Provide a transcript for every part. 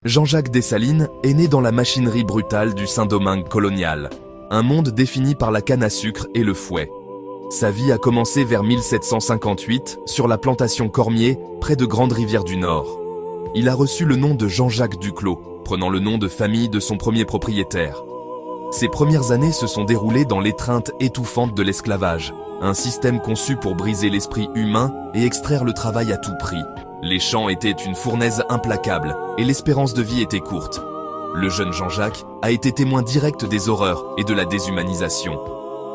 Jean-Jacques Dessalines est né dans la machinerie brutale du Saint-Domingue colonial, un monde défini par la canne à sucre et le fouet. Sa vie a commencé vers 1758 sur la plantation Cormier, près de Grande-Rivière du Nord. Il a reçu le nom de Jean-Jacques Duclos, prenant le nom de famille de son premier propriétaire. Ses premières années se sont déroulées dans l'étreinte étouffante de l'esclavage, un système conçu pour briser l'esprit humain et extraire le travail à tout prix. Les champs étaient une fournaise implacable et l'espérance de vie était courte. Le jeune Jean-Jacques a été témoin direct des horreurs et de la déshumanisation.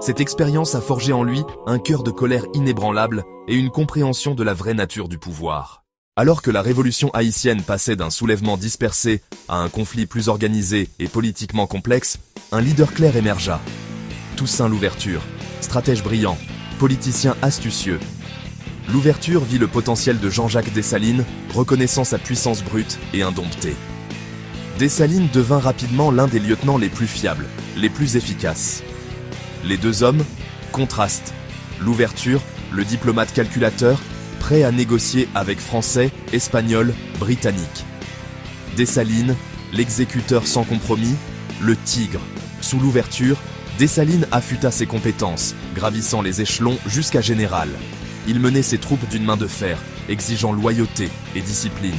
Cette expérience a forgé en lui un cœur de colère inébranlable et une compréhension de la vraie nature du pouvoir. Alors que la révolution haïtienne passait d'un soulèvement dispersé à un conflit plus organisé et politiquement complexe, un leader clair émergea. Toussaint Louverture, stratège brillant, politicien astucieux. Louverture vit le potentiel de Jean-Jacques Dessalines, reconnaissant sa puissance brute et indomptée. Dessalines devint rapidement l'un des lieutenants les plus fiables, les plus efficaces. Les deux hommes contrastent. Louverture, le diplomate calculateur, prêt à négocier avec Français, Espagnols, Britanniques. Dessalines, l'exécuteur sans compromis, le tigre. Sous Louverture, Dessalines affûta ses compétences, gravissant les échelons jusqu'à général. Il menait ses troupes d'une main de fer, exigeant loyauté et discipline.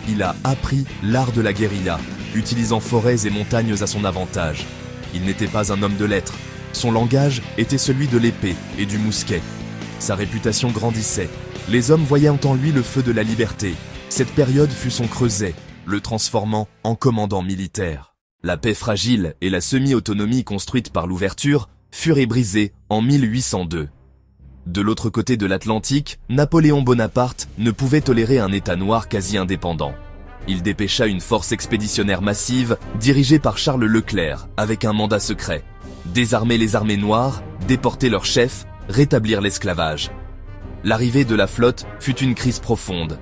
Il a appris l'art de la guérilla, utilisant forêts et montagnes à son avantage. Il n'était pas un homme de lettres. Son langage était celui de l'épée et du mousquet. Sa réputation grandissait. Les hommes voyaient en lui le feu de la liberté. Cette période fut son creuset, le transformant en commandant militaire. La paix fragile et la semi-autonomie construite par l'ouverture furent brisées en 1802. De l'autre côté de l'Atlantique, Napoléon Bonaparte ne pouvait tolérer un État noir quasi indépendant. Il dépêcha une force expéditionnaire massive dirigée par Charles Leclerc avec un mandat secret. Désarmer les armées noires, déporter leurs chefs, rétablir l'esclavage. L'arrivée de la flotte fut une crise profonde.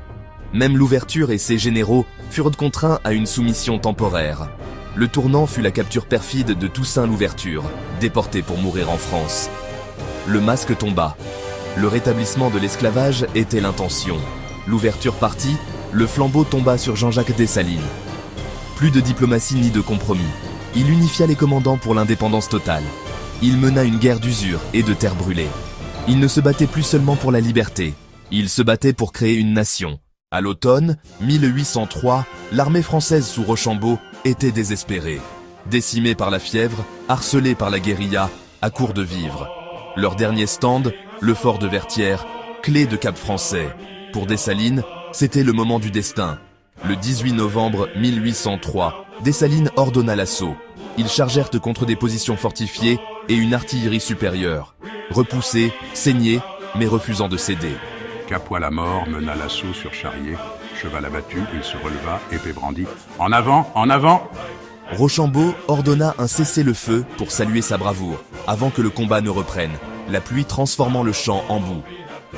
Même l'ouverture et ses généraux furent contraints à une soumission temporaire. Le tournant fut la capture perfide de Toussaint Louverture, déporté pour mourir en France. Le masque tomba. Le rétablissement de l'esclavage était l'intention. L'ouverture partit, le flambeau tomba sur Jean-Jacques Dessalines. Plus de diplomatie ni de compromis. Il unifia les commandants pour l'indépendance totale. Il mena une guerre d'usure et de terre brûlée. Il ne se battait plus seulement pour la liberté. Il se battait pour créer une nation. À l'automne 1803, l'armée française sous Rochambeau était désespérée. Décimée par la fièvre, harcelée par la guérilla, à court de vivres. Leur dernier stand, le fort de Vertières, clé de Cap Français. Pour Dessalines, c'était le moment du destin. Le 18 novembre 1803, Dessalines ordonna l'assaut. Ils chargèrent contre des positions fortifiées et une artillerie supérieure. Repoussés, saignés, mais refusant de céder. Capois-la-Mort mena l'assaut sur Charrier. Cheval abattu, il se releva, épée brandie. En avant, en avant! Rochambeau ordonna un cessez-le-feu pour saluer sa bravoure, avant que le combat ne reprenne, la pluie transformant le champ en boue.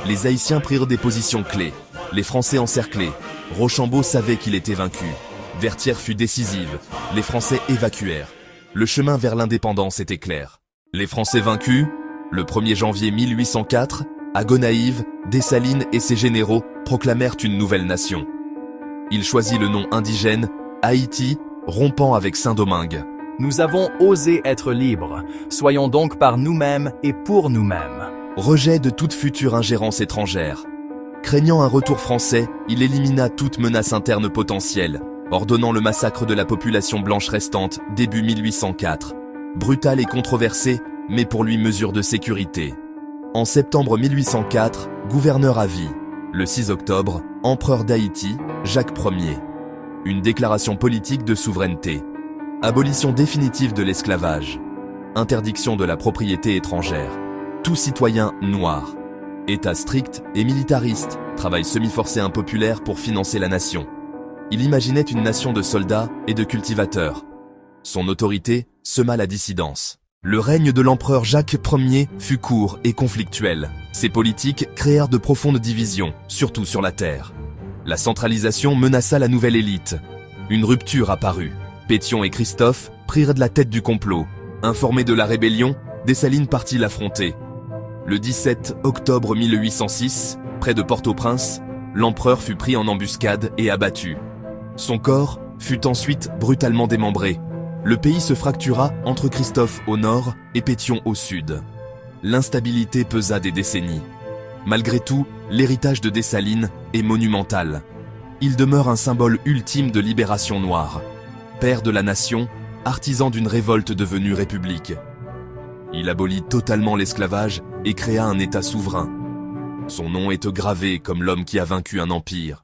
Les Haïtiens prirent des positions clés, les Français encerclés. Rochambeau savait qu'il était vaincu. Vertières fut décisive, les Français évacuèrent. Le chemin vers l'indépendance était clair. Les Français vaincus, le 1er janvier 1804, à Gonaïves, Dessalines et ses généraux proclamèrent une nouvelle nation. Il choisit le nom indigène, Haïti, rompant avec Saint-Domingue. Nous avons osé être libres, soyons donc par nous-mêmes et pour nous-mêmes. Rejet de toute future ingérence étrangère. Craignant un retour français, il élimina toute menace interne potentielle, ordonnant le massacre de la population blanche restante début 1804. Brutal et controversé, mais pour lui mesure de sécurité. En septembre 1804, gouverneur à vie. Le 6 octobre, empereur d'Haïti, Jacques Ier. Une déclaration politique de souveraineté. Abolition définitive de l'esclavage. Interdiction de la propriété étrangère. Tout citoyen noir. État strict et militariste. Travail semi-forcé impopulaire pour financer la nation. Il imaginait une nation de soldats et de cultivateurs. Son autorité sema la dissidence. Le règne de l'empereur Jacques Ier fut court et conflictuel. Ses politiques créèrent de profondes divisions, surtout sur la terre. La centralisation menaça la nouvelle élite. Une rupture apparut. Pétion et Christophe prirent de la tête du complot. Informé de la rébellion, Dessalines partit l'affronter. Le 17 octobre 1806, près de Port-au-Prince, l'empereur fut pris en embuscade et abattu. Son corps fut ensuite brutalement démembré. Le pays se fractura entre Christophe au nord et Pétion au sud. L'instabilité pesa des décennies. Malgré tout, l'héritage de Dessalines est monumental. Il demeure un symbole ultime de libération noire. Père de la nation, artisan d'une révolte devenue république. Il abolit totalement l'esclavage et créa un État souverain. Son nom est gravé comme l'homme qui a vaincu un empire.